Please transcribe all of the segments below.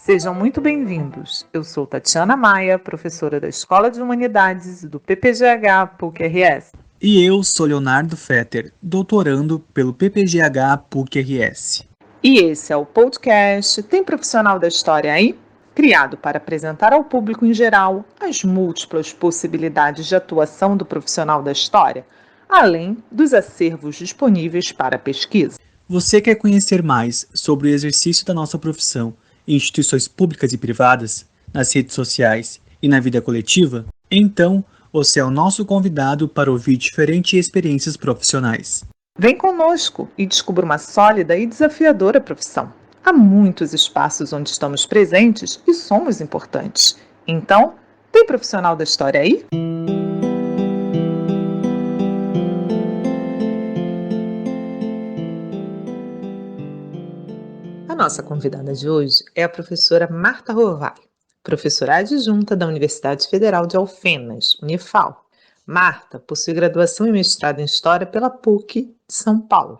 Sejam muito bem-vindos. Eu sou Tatiana Maia, professora da Escola de Humanidades do PPGH PUC-RS. E eu sou Leonardo Fetter, doutorando pelo PPGH PUC-RS. E esse é o podcast Tem Profissional da História aí? Criado para apresentar ao público em geral as múltiplas possibilidades de atuação do profissional da história, além dos acervos disponíveis para pesquisa. Você quer conhecer mais sobre o exercício da nossa profissão em instituições públicas e privadas, nas redes sociais e na vida coletiva? Então, você é o nosso convidado para ouvir diferentes experiências profissionais. Vem conosco e descubra uma sólida e desafiadora profissão. Há muitos espaços onde estamos presentes e somos importantes. Então, tem profissional da história aí? A nossa convidada de hoje é a professora Marta Rovai, professora adjunta da Universidade Federal de Alfenas, Unifal. Marta possui graduação e mestrado em História pela PUC de São Paulo,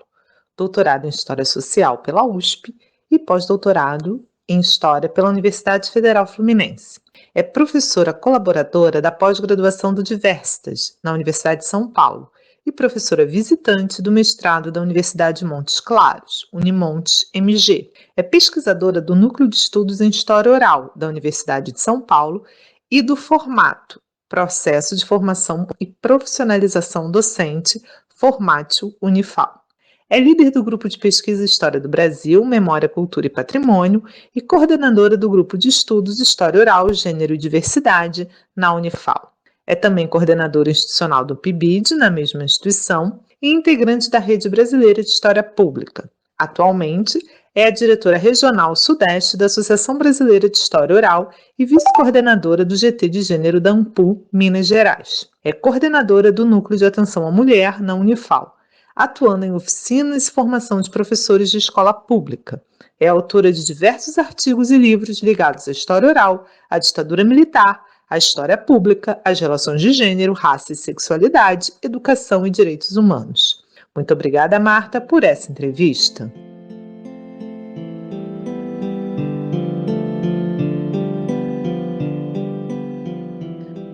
doutorado em História Social pela USP e pós-doutorado em História pela Universidade Federal Fluminense. É professora colaboradora da pós-graduação do Diversitas, na Universidade de São Paulo, e professora visitante do mestrado da Universidade Montes Claros, Unimontes MG. É pesquisadora do Núcleo de Estudos em História Oral da Universidade de São Paulo e do formato Processo de Formação e Profissionalização Docente, Formatio Unifal. É líder do Grupo de Pesquisa História do Brasil, Memória, Cultura e Patrimônio e coordenadora do Grupo de Estudos História Oral, Gênero e Diversidade na Unifal. É também coordenadora institucional do PIBID, na mesma instituição, e integrante da Rede Brasileira de História Pública. Atualmente, é a diretora regional Sudeste da Associação Brasileira de História Oral e vice-coordenadora do GT de Gênero da AMPU, Minas Gerais. É coordenadora do Núcleo de Atenção à Mulher na Unifal, atuando em oficinas e formação de professores de escola pública. É autora de diversos artigos e livros ligados à história oral, à ditadura militar, à história pública, às relações de gênero, raça e sexualidade, educação e direitos humanos. Muito obrigada, Marta, por essa entrevista.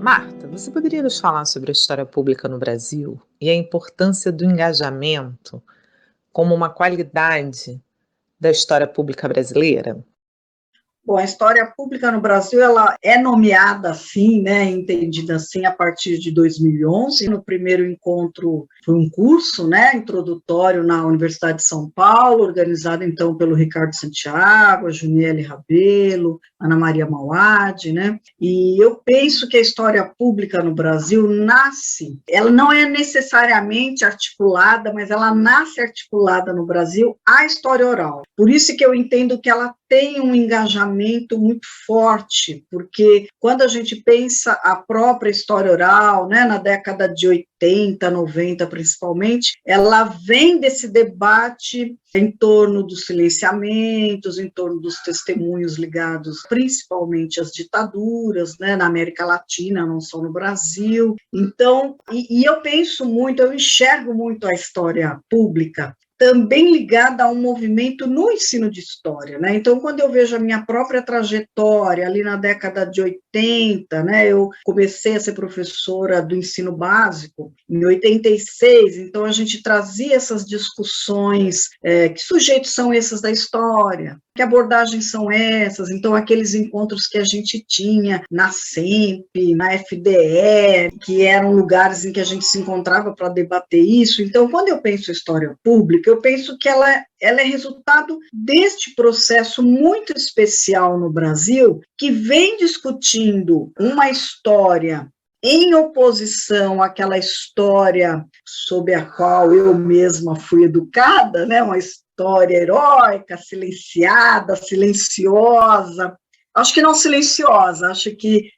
Marta, você poderia nos falar sobre a história pública no Brasil e a importância do engajamento como uma qualidade da história pública brasileira? Bom, a história pública no Brasil, ela é nomeada assim, né, entendida assim, a partir de 2011. No primeiro encontro foi um curso, né, introdutório na Universidade de São Paulo, organizado então pelo Ricardo Santiago, a Juniele Rabelo, Ana Maria Mauad, né, e eu penso que a história pública no Brasil nasce, ela não é necessariamente articulada, mas ela nasce articulada no Brasil à história oral. Por isso que eu entendo que ela tem um engajamento muito forte, porque quando a gente pensa a própria história oral, né, na década de 80, 90 principalmente, ela vem desse debate em torno dos silenciamentos, em torno dos testemunhos ligados principalmente às ditaduras, né, na América Latina, não só no Brasil. Então, eu penso muito, eu enxergo muito a história pública também ligada a um movimento no ensino de história, né? Então, quando eu vejo a minha própria trajetória ali na década de 80, né, eu comecei a ser professora do ensino básico em 86, então a gente trazia essas discussões, que sujeitos são esses da história, que abordagens são essas, então aqueles encontros que a gente tinha na SEMP, na FDE, que eram lugares em que a gente se encontrava para debater isso. Então, quando eu penso em história pública, eu penso que ela é resultado deste processo muito especial no Brasil, que vem discutindo uma história em oposição àquela história sob a qual eu mesma fui educada, né, uma história heróica, silenciada, silenciosa, acho que não silenciosa, acho que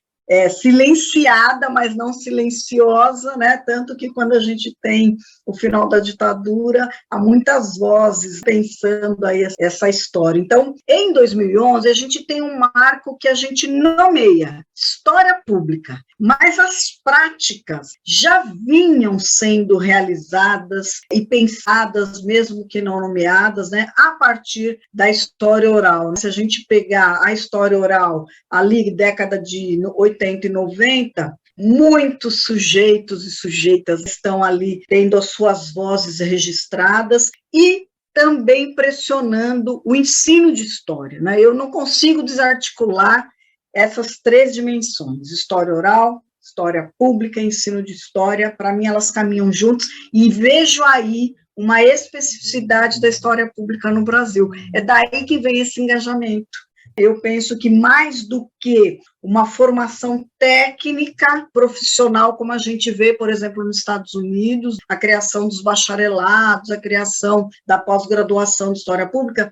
silenciada, mas não silenciosa, né? Tanto que quando a gente tem o final da ditadura, há muitas vozes pensando aí essa história. Então, em 2011, a gente tem um marco que a gente nomeia História Pública, mas as práticas já vinham sendo realizadas e pensadas, mesmo que não nomeadas, né, a partir da história oral. Se a gente pegar a história oral ali, década de 80 e 90, muitos sujeitos e sujeitas estão ali tendo as suas vozes registradas e também pressionando o ensino de história, né? Eu não consigo desarticular essas três dimensões: história oral, história pública e ensino de história. Para mim, elas caminham juntos e vejo aí uma especificidade da história pública no Brasil. É daí que vem esse engajamento. Eu penso que mais do que uma formação técnica, profissional, como a gente vê, por exemplo, nos Estados Unidos, a criação dos bacharelados, a criação da pós-graduação de História Pública,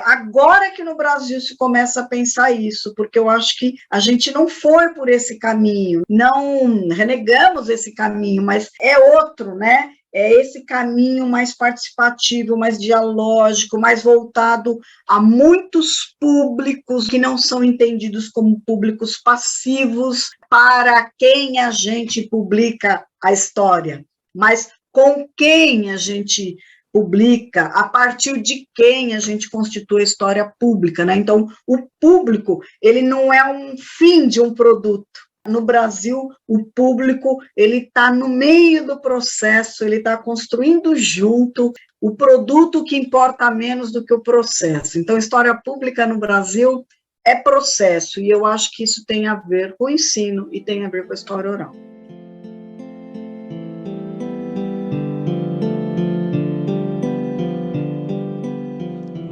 agora que no Brasil se começa a pensar isso, porque eu acho que a gente não foi por esse caminho, não renegamos esse caminho, mas é outro, né? É esse caminho mais participativo, mais dialógico, mais voltado a muitos públicos que não são entendidos como públicos passivos para quem a gente publica a história, mas com quem a gente publica, a partir de quem a gente constitui a história pública, né? Então, o público, ele não é um fim de um produto. No Brasil, o público, ele está no meio do processo, ele está construindo junto o produto que importa menos do que o processo. Então, história pública no Brasil é processo, e eu acho que isso tem a ver com o ensino e tem a ver com a história oral.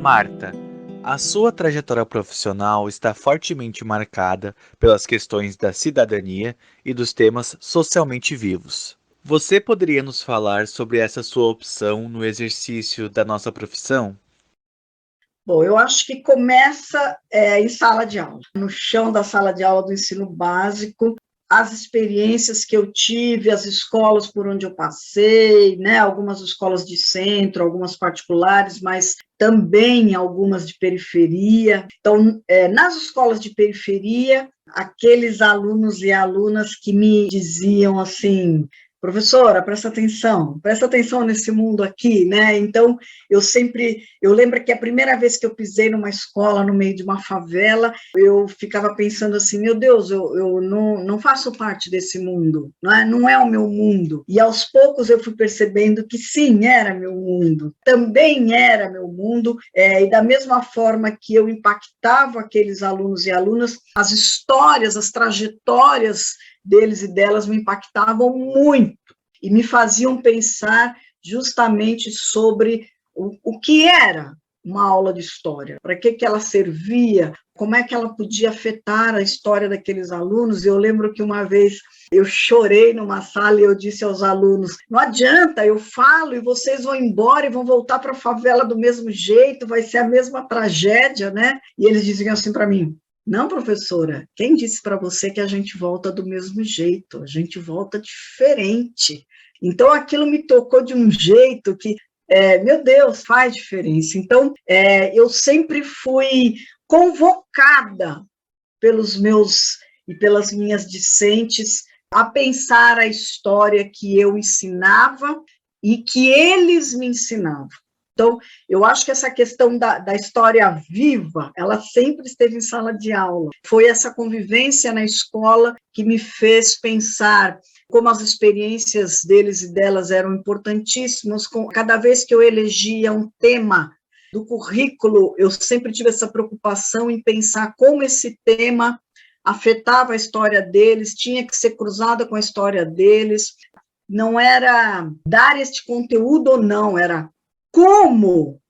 Marta, a sua trajetória profissional está fortemente marcada pelas questões da cidadania e dos temas socialmente vivos. Você poderia nos falar sobre essa sua opção no exercício da nossa profissão? Bom, eu acho que começa em sala de aula, no chão da sala de aula do ensino básico, as experiências que eu tive, as escolas por onde eu passei, né, algumas escolas de centro, algumas particulares, mas também algumas de periferia. Então, nas escolas de periferia, aqueles alunos e alunas que me diziam assim: professora, presta atenção nesse mundo aqui, né? Então, eu lembro que a primeira vez que eu pisei numa escola no meio de uma favela, eu ficava pensando assim: meu Deus, eu não faço parte desse mundo, não é o meu mundo. E aos poucos eu fui percebendo que sim, era meu mundo, também era meu mundo, e da mesma forma que eu impactava aqueles alunos e alunas, as histórias, as trajetórias deles e delas me impactavam muito e me faziam pensar justamente sobre o que era uma aula de história, para que ela servia, como é que ela podia afetar a história daqueles alunos. Eu lembro que uma vez eu chorei numa sala e eu disse aos alunos: não adianta, eu falo e vocês vão embora e vão voltar para a favela do mesmo jeito, vai ser a mesma tragédia, né? E eles diziam assim para mim: não, professora, quem disse para você que a gente volta do mesmo jeito? A gente volta diferente. Então, aquilo me tocou de um jeito que, meu Deus, faz diferença. Então, eu sempre fui convocada pelos meus e pelas minhas discentes a pensar a história que eu ensinava e que eles me ensinavam. Então, eu acho que essa questão da história viva, ela sempre esteve em sala de aula. Foi essa convivência na escola que me fez pensar como as experiências deles e delas eram importantíssimas. Cada vez que eu elegia um tema do currículo, eu sempre tive essa preocupação em pensar como esse tema afetava a história deles, tinha que ser cruzada com a história deles. Não era dar este conteúdo ou não, era como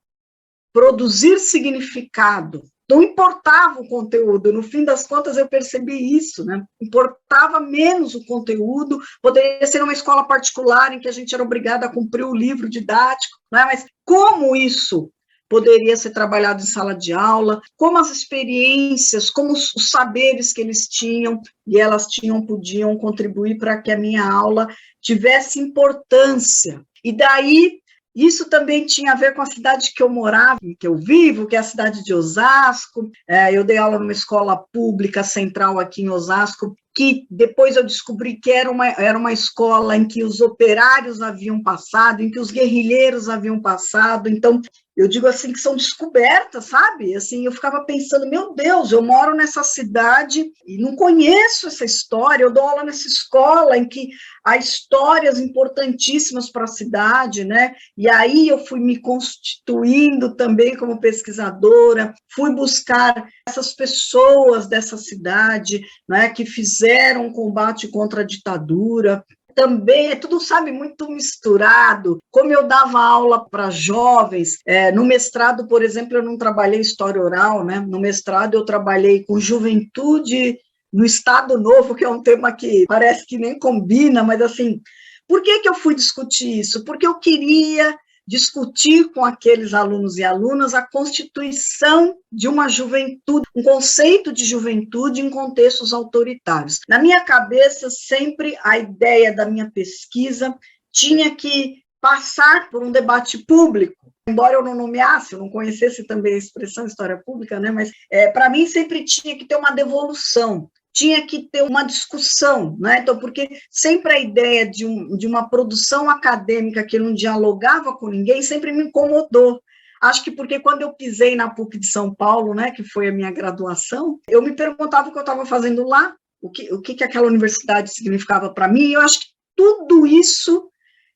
produzir significado. Não importava o conteúdo, no fim das contas eu percebi isso, né? Importava menos o conteúdo, poderia ser uma escola particular em que a gente era obrigado a cumprir o livro didático, né? Mas como isso poderia ser trabalhado em sala de aula, como as experiências, como os saberes que eles tinham e elas podiam contribuir para que a minha aula tivesse importância. E daí, isso também tinha a ver com a cidade que eu morava, que eu vivo, que é a cidade de Osasco. Eu dei aula numa escola pública central aqui em Osasco, que depois eu descobri que era uma escola em que os operários haviam passado, em que os guerrilheiros haviam passado. Então, eu digo assim, que são descobertas, sabe? Assim, eu ficava pensando, meu Deus, eu moro nessa cidade e não conheço essa história, eu dou aula nessa escola em que há histórias importantíssimas para a cidade, né? E aí eu fui me constituindo também como pesquisadora, fui buscar essas pessoas dessa cidade, né, que fizeram um combate contra a ditadura. Também é tudo, sabe, muito misturado. Como eu dava aula para jovens, no mestrado, por exemplo, eu não trabalhei história oral, né? No mestrado eu trabalhei com juventude no Estado Novo, que é um tema que parece que nem combina, mas assim, por que eu fui discutir isso? Porque eu queria discutir com aqueles alunos e alunas a constituição de uma juventude, um conceito de juventude em contextos autoritários. Na minha cabeça, sempre a ideia da minha pesquisa tinha que passar por um debate público, embora eu não nomeasse, eu não conhecesse também a expressão história pública, né? Mas para mim sempre tinha que ter uma devolução, tinha que ter uma discussão, né? Então, porque sempre a ideia de uma produção acadêmica que não dialogava com ninguém sempre me incomodou. Acho que porque quando eu pisei na PUC de São Paulo, né, que foi a minha graduação, eu me perguntava o que eu estava fazendo lá, o que aquela universidade significava para mim, e eu acho que tudo isso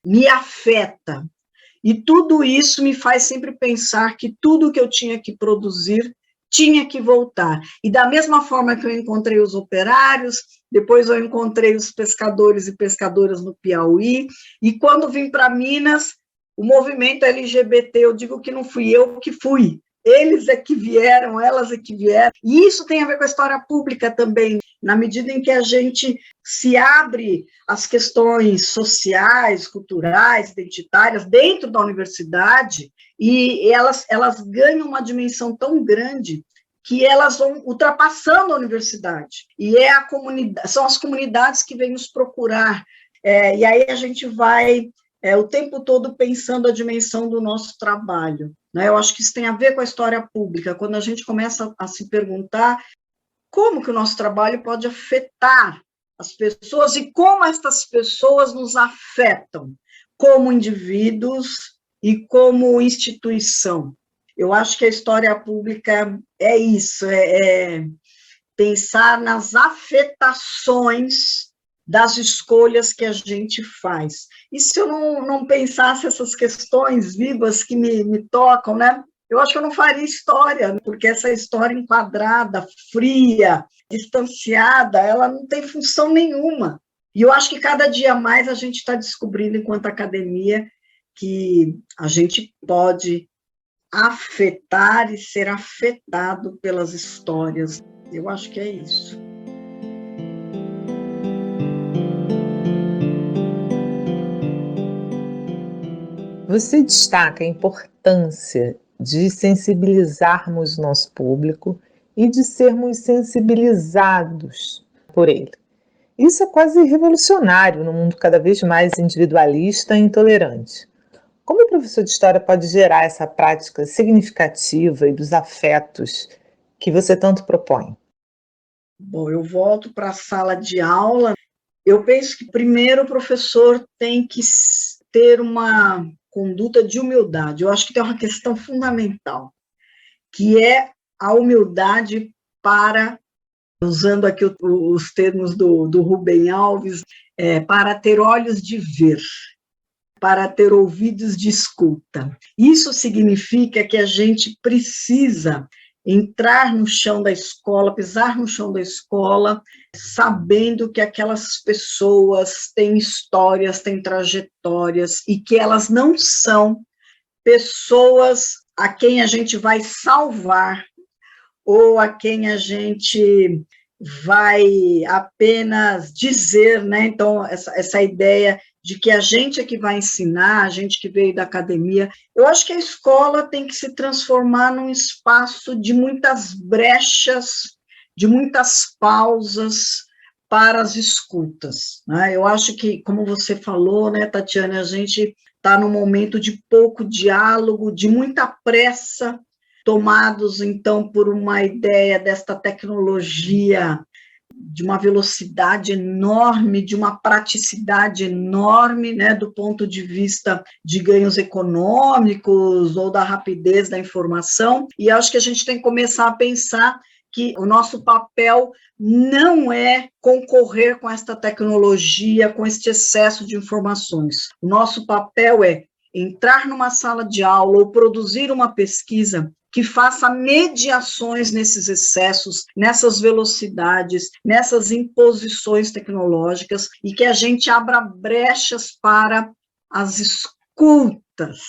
me afeta, e tudo isso me faz sempre pensar que tudo que eu tinha que produzir tinha que voltar. E da mesma forma que eu encontrei os operários, depois eu encontrei os pescadores e pescadoras no Piauí, e quando vim para Minas, o movimento LGBT, eu digo que não fui eu que fui, eles é que vieram, elas é que vieram, e isso tem a ver com a história pública também, na medida em que a gente se abre às questões sociais, culturais, identitárias, dentro da universidade, e elas ganham uma dimensão tão grande que elas vão ultrapassando a universidade, e são as comunidades que vêm nos procurar, e aí a gente vai o tempo todo pensando a dimensão do nosso trabalho, né? Eu acho que isso tem a ver com a história pública, quando a gente começa a se perguntar como que o nosso trabalho pode afetar as pessoas e como estas pessoas nos afetam como indivíduos e como instituição. Eu acho que a história pública é isso, é pensar nas afetações das escolhas que a gente faz. E se eu não pensasse essas questões vivas que me tocam, né? Eu acho que eu não faria história, porque essa história enquadrada, fria, distanciada, ela não tem função nenhuma. E eu acho que cada dia mais a gente está descobrindo, enquanto academia, que a gente pode afetar e ser afetado pelas histórias. Eu acho que é isso. Você destaca a importância de sensibilizarmos nosso público e de sermos sensibilizados por ele. Isso é quase revolucionário num mundo cada vez mais individualista e intolerante. Como o professor de história pode gerar essa prática significativa e dos afetos que você tanto propõe? Bom, eu volto para a sala de aula. Eu penso que primeiro o professor tem que ter uma conduta de humildade. Eu acho que tem uma questão fundamental, que é a humildade para, usando aqui os termos do Rubem Alves, para ter olhos de ver, para ter ouvidos de escuta. Isso significa que a gente precisa entrar no chão da escola, pisar no chão da escola, sabendo que aquelas pessoas têm histórias, têm trajetórias, e que elas não são pessoas a quem a gente vai salvar, ou a quem a gente vai apenas dizer, né? Então, essa ideia de que a gente é que vai ensinar, a gente que veio da academia. Eu acho que a escola tem que se transformar num espaço de muitas brechas, de muitas pausas para as escutas, né? Eu acho que, como você falou, né, Tatiana, a gente está num momento de pouco diálogo, de muita pressa, tomados, então, por uma ideia desta tecnologia de uma velocidade enorme, de uma praticidade enorme, né, do ponto de vista de ganhos econômicos ou da rapidez da informação, e acho que a gente tem que começar a pensar que o nosso papel não é concorrer com esta tecnologia, com este excesso de informações. O nosso papel é entrar numa sala de aula ou produzir uma pesquisa que faça mediações nesses excessos, nessas velocidades, nessas imposições tecnológicas, e que a gente abra brechas para as escutas,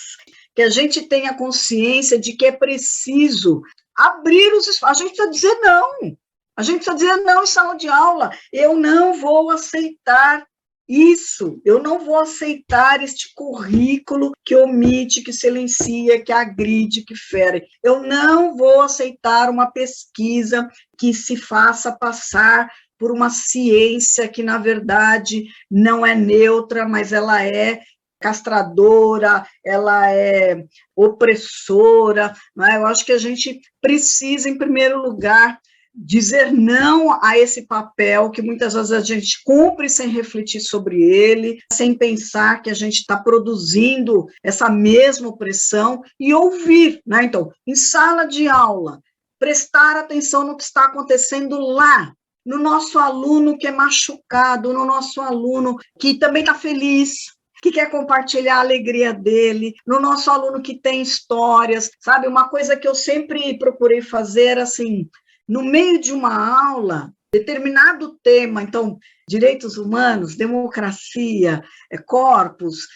que a gente tenha consciência de que é preciso abrir os espaços. A gente precisa dizer não. A gente precisa dizer não em sala de aula. Eu não vou aceitar isso. Eu não vou aceitar este currículo que omite, que silencia, que agride, que fere. Eu não vou aceitar uma pesquisa que se faça passar por uma ciência que, na verdade, não é neutra, mas ela é castradora, ela é opressora, né? Eu acho que a gente precisa, em primeiro lugar, dizer não a esse papel que muitas vezes a gente cumpre sem refletir sobre ele, sem pensar que a gente está produzindo essa mesma opressão, e ouvir, né? Então, em sala de aula, prestar atenção no que está acontecendo lá, no nosso aluno que é machucado, no nosso aluno que também está feliz, que quer compartilhar a alegria dele, no nosso aluno que tem histórias, sabe? Uma coisa que eu sempre procurei fazer, assim, no meio de uma aula, determinado tema, então, direitos humanos, democracia, corpos,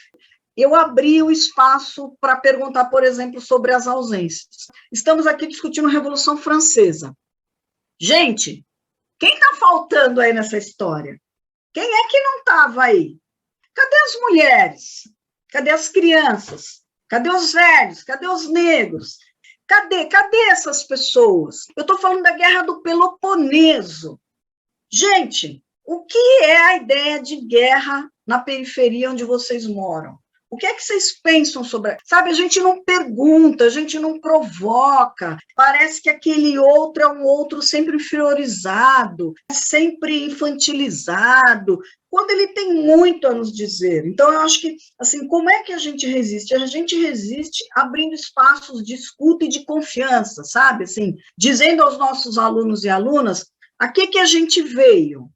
eu abri o espaço para perguntar, por exemplo, sobre as ausências. Estamos aqui discutindo a Revolução Francesa. Gente, quem está faltando aí nessa história? Quem é que não estava aí? Cadê as mulheres? Cadê as crianças? Cadê os velhos? Cadê os negros? Cadê essas pessoas? Eu estou falando da Guerra do Peloponeso. Gente, o que é a ideia de guerra na periferia onde vocês moram? O que é que vocês pensam sobre... Sabe, a gente não pergunta, a gente não provoca, parece que aquele outro é um outro sempre inferiorizado, sempre infantilizado, quando ele tem muito a nos dizer. Então, eu acho que, assim, como é que a gente resiste? A gente resiste abrindo espaços de escuta e de confiança, sabe? Assim, dizendo aos nossos alunos e alunas, a que a gente veio? O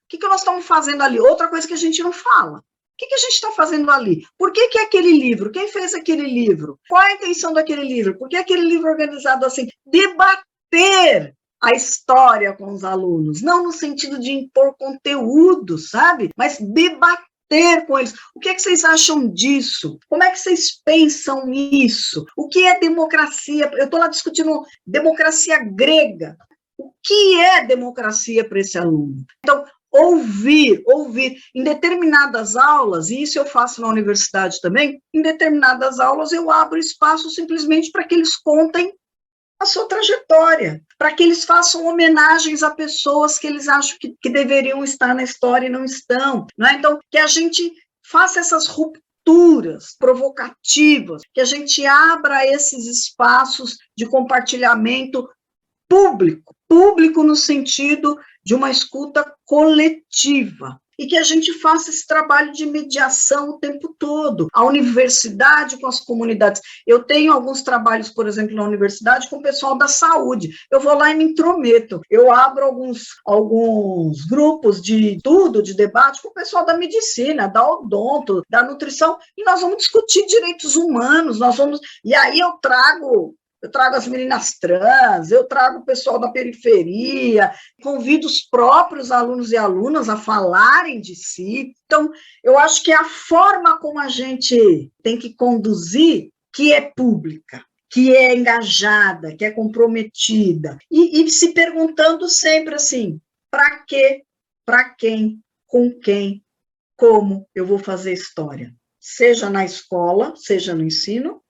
que nós estamos fazendo ali? Outra coisa que a gente não fala. O que a gente está fazendo ali? Por que é aquele livro? Quem fez aquele livro? Qual a intenção daquele livro? Por que aquele livro organizado assim? Debater a história com os alunos, não no sentido de impor conteúdo, sabe? Mas debater com eles. O que vocês acham disso? Como é que vocês pensam isso? O que é democracia? Eu estou lá discutindo democracia grega. O que é democracia para esse aluno? Então, ouvir, em determinadas aulas, e isso eu faço na universidade também, em determinadas aulas eu abro espaço simplesmente para que eles contem a sua trajetória, para que eles façam homenagens a pessoas que eles acham que deveriam estar na história e não estão, não é? Então, que a gente faça essas rupturas provocativas, que a gente abra esses espaços de compartilhamento público no sentido de uma escuta coletiva, e que a gente faça esse trabalho de mediação o tempo todo, a universidade com as comunidades. Eu tenho alguns trabalhos, por exemplo, na universidade com o pessoal da saúde, eu vou lá e me intrometo, eu abro alguns grupos de estudo, de debate com o pessoal da medicina, da odonto, da nutrição, e nós vamos discutir direitos humanos, e aí eu trago as meninas trans, eu trago o pessoal da periferia, convido os próprios alunos e alunas a falarem de si. Então, eu acho que é a forma como a gente tem que conduzir que é pública, que é engajada, que é comprometida, e se perguntando sempre assim, para quê, para quem, com quem, como eu vou fazer história? Seja na escola, seja no ensino,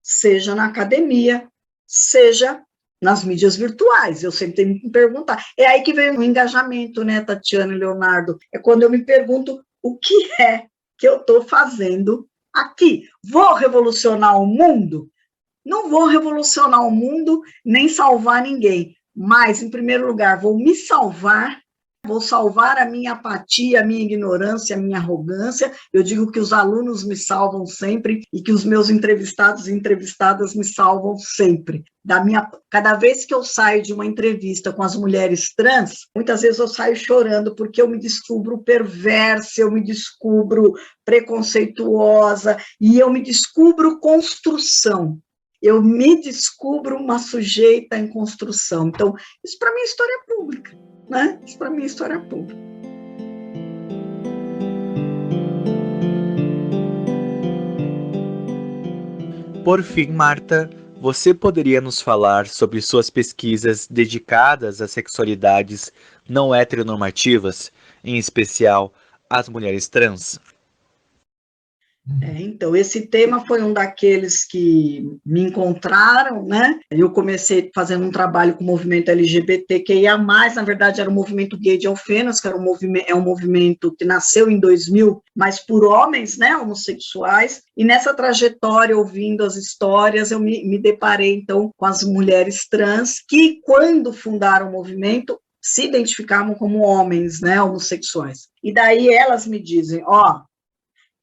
seja na academia, seja nas mídias virtuais. Eu sempre tenho que me perguntar. É aí que vem o engajamento, né, Tatiana e Leonardo? É quando eu me pergunto o que é que eu estou fazendo aqui. Vou revolucionar o mundo? Não vou revolucionar o mundo, nem salvar ninguém, mas, em primeiro lugar, vou me salvar, vou salvar a minha apatia, a minha ignorância, a minha arrogância. Eu digo que os alunos me salvam sempre e que os meus entrevistados e entrevistadas me salvam sempre. Cada vez que eu saio de uma entrevista com as mulheres trans, muitas vezes eu saio chorando porque eu me descubro perversa, eu me descubro preconceituosa e eu me descubro construção. Eu me descubro uma sujeita em construção. Então, isso para mim é história pública, né? Isso para mim é história pública. Por fim, Marta, você poderia nos falar sobre suas pesquisas dedicadas às sexualidades não heteronormativas, em especial às mulheres trans? Então, esse tema foi um daqueles que me encontraram, né? Eu comecei fazendo um trabalho com o movimento LGBTQIA+, na verdade era o movimento gay de Alfenas, que era um movimento que nasceu em 2000, mas por homens, né, homossexuais, e nessa trajetória, ouvindo as histórias, eu me deparei, então, com as mulheres trans, que, quando fundaram o movimento, se identificavam como homens, né, homossexuais. E daí elas me dizem,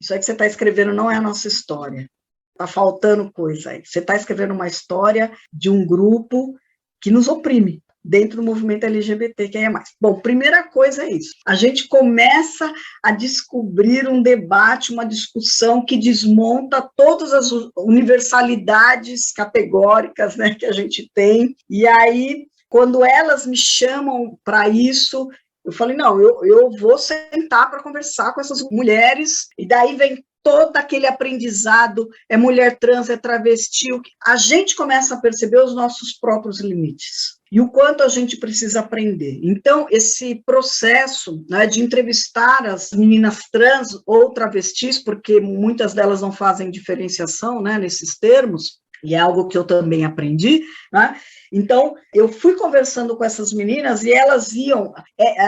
isso aí que você está escrevendo não é a nossa história. Está faltando coisa aí. Você está escrevendo uma história de um grupo que nos oprime dentro do movimento LGBTQIA+. Bom, primeira coisa é isso. A gente começa a descobrir um debate, uma discussão que desmonta todas as universalidades categóricas, né, que a gente tem. E aí, quando elas me chamam para isso, eu falei, não, eu vou sentar para conversar com essas mulheres, e daí vem todo aquele aprendizado, é mulher trans, é travesti, a gente começa a perceber os nossos próprios limites, e o quanto a gente precisa aprender. Então, esse processo, né, de entrevistar as meninas trans ou travestis, porque muitas delas não fazem diferenciação, né, nesses termos, e é algo que eu também aprendi, né? Então, eu fui conversando com essas meninas e elas iam,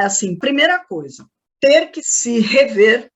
assim, primeira coisa, ter que se rever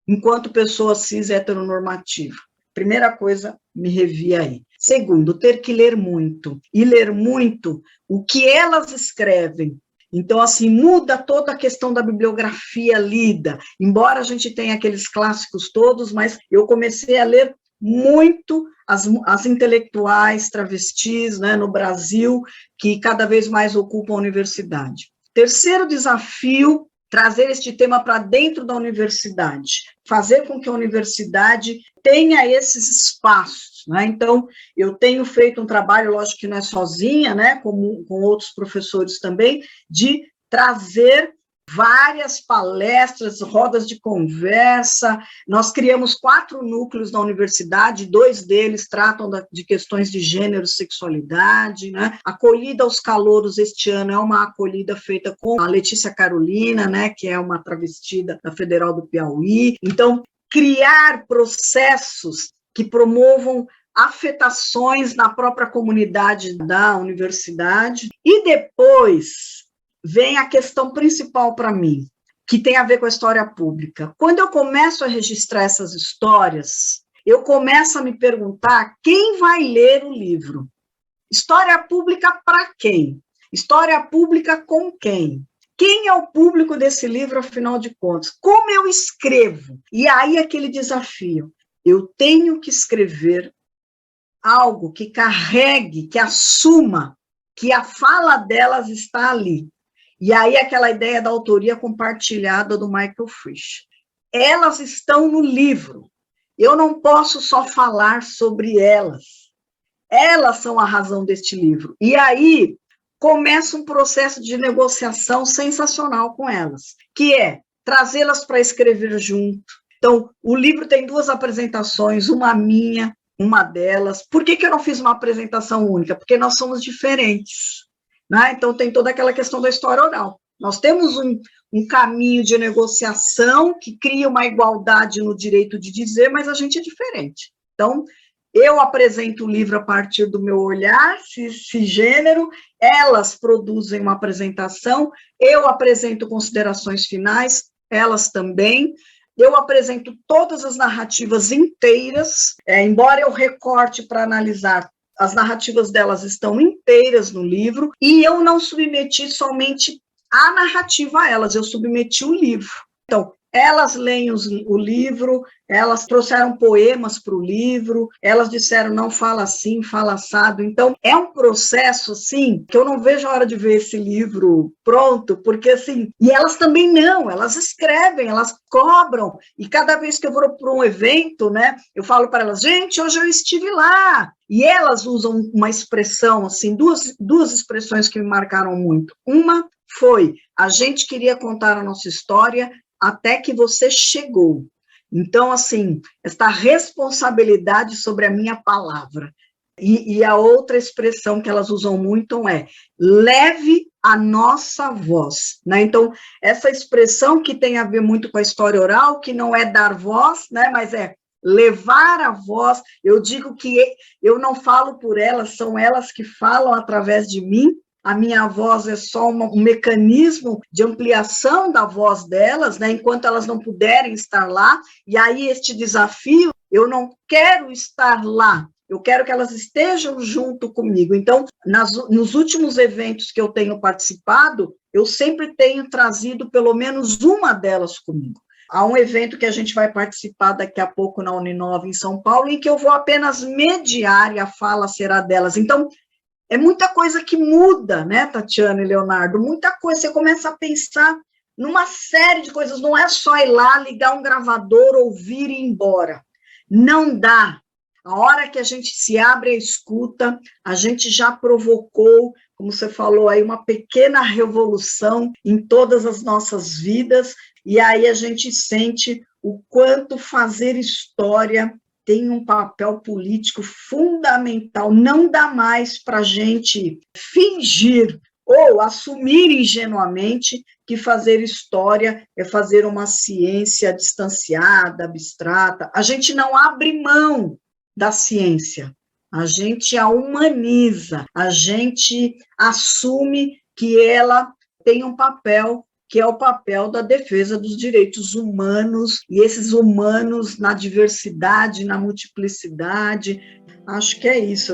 enquanto pessoa cis heteronormativa. Primeira coisa, me revi aí. Segundo, ter que ler muito. E ler muito o que elas escrevem. Então, assim, muda toda a questão da bibliografia lida. Embora a gente tenha aqueles clássicos todos, mas eu comecei a ler muito as intelectuais travestis, né, no Brasil, que cada vez mais ocupam a universidade. Terceiro desafio, trazer este tema para dentro da universidade, fazer com que a universidade tenha esses espaços, né? Então, eu tenho feito um trabalho, lógico que não é sozinha, né, com outros professores também, de trazer várias palestras, rodas de conversa. Nós criamos 4 núcleos na universidade, 2 deles tratam de questões de gênero e sexualidade, né? Acolhida aos calouros este ano é uma acolhida feita com a Letícia Carolina, né, que é uma travestida da Federal do Piauí. Então, criar processos que promovam afetações na própria comunidade da universidade. E depois vem a questão principal para mim, que tem a ver com a história pública. Quando eu começo a registrar essas histórias, eu começo a me perguntar quem vai ler o livro. História pública para quem? História pública com quem? Quem é o público desse livro, afinal de contas? Como eu escrevo? E aí aquele desafio. Eu tenho que escrever algo que carregue, que assuma que a fala delas está ali. E aí aquela ideia da autoria compartilhada do Michael Frisch. Elas estão no livro. Eu não posso só falar sobre elas. Elas são a razão deste livro. E aí começa um processo de negociação sensacional com elas, que é trazê-las para escrever junto. Então, o livro tem 2 apresentações, uma minha, uma delas. Por que eu não fiz uma apresentação única? Porque nós somos diferentes. Né? Então, tem toda aquela questão da história oral. Nós temos um caminho de negociação que cria uma igualdade no direito de dizer, mas a gente é diferente. Então, eu apresento o livro a partir do meu olhar cisgênero, elas produzem uma apresentação, eu apresento considerações finais, elas também. Eu apresento todas as narrativas inteiras, embora eu recorte para analisar, as narrativas delas estão inteiras no livro, e eu não submeti somente a narrativa a elas, eu submeti o livro. Então, elas leem o livro, elas trouxeram poemas para o livro, elas disseram, não fala assim, fala assado. Então, é um processo, assim, que eu não vejo a hora de ver esse livro pronto, porque, assim, e elas também não, elas escrevem, elas cobram, e cada vez que eu vou para um evento, né, eu falo para elas, gente, hoje eu estive lá, e elas usam uma expressão, assim, duas expressões que me marcaram muito. Uma foi, a gente queria contar a nossa história até que você chegou. Então, assim, esta responsabilidade sobre a minha palavra. E a outra expressão que elas usam muito é leve a nossa voz, né? Então, essa expressão que tem a ver muito com a história oral, que não é dar voz, né? Mas é levar a voz. Eu digo que eu não falo por elas, são elas que falam através de mim. A minha voz é só um mecanismo de ampliação da voz delas, né, enquanto elas não puderem estar lá, e aí este desafio, eu não quero estar lá, eu quero que elas estejam junto comigo. Então, nos últimos eventos que eu tenho participado, eu sempre tenho trazido pelo menos uma delas comigo. Há um evento que a gente vai participar daqui a pouco na Uninove, em São Paulo, em que eu vou apenas mediar e a fala será delas. Então, é muita coisa que muda, né, Tatiana e Leonardo? Muita coisa, você começa a pensar numa série de coisas, não é só ir lá, ligar um gravador, ouvir e ir embora. Não dá. A hora que a gente se abre a escuta, a gente já provocou, como você falou aí, uma pequena revolução em todas as nossas vidas, e aí a gente sente o quanto fazer história tem um papel político fundamental. Não dá mais para a gente fingir ou assumir ingenuamente que fazer história é fazer uma ciência distanciada, abstrata. A gente não abre mão da ciência, a gente a humaniza, a gente assume que ela tem um papel que é o papel da defesa dos direitos humanos, e esses humanos na diversidade, na multiplicidade. Acho que é isso.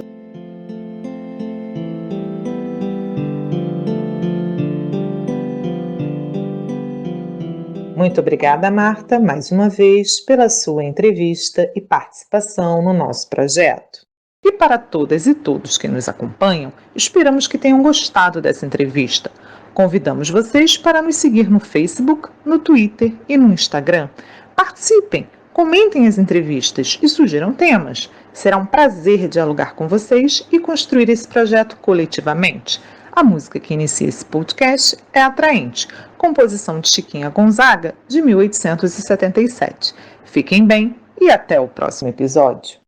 Muito obrigada, Marta, mais uma vez, pela sua entrevista e participação no nosso projeto. E para todas e todos que nos acompanham, esperamos que tenham gostado dessa entrevista. Convidamos vocês para nos seguir no Facebook, no Twitter e no Instagram. Participem, comentem as entrevistas e sugiram temas. Será um prazer dialogar com vocês e construir esse projeto coletivamente. A música que inicia esse podcast é Atraente, composição de Chiquinha Gonzaga, de 1877. Fiquem bem e até o próximo episódio.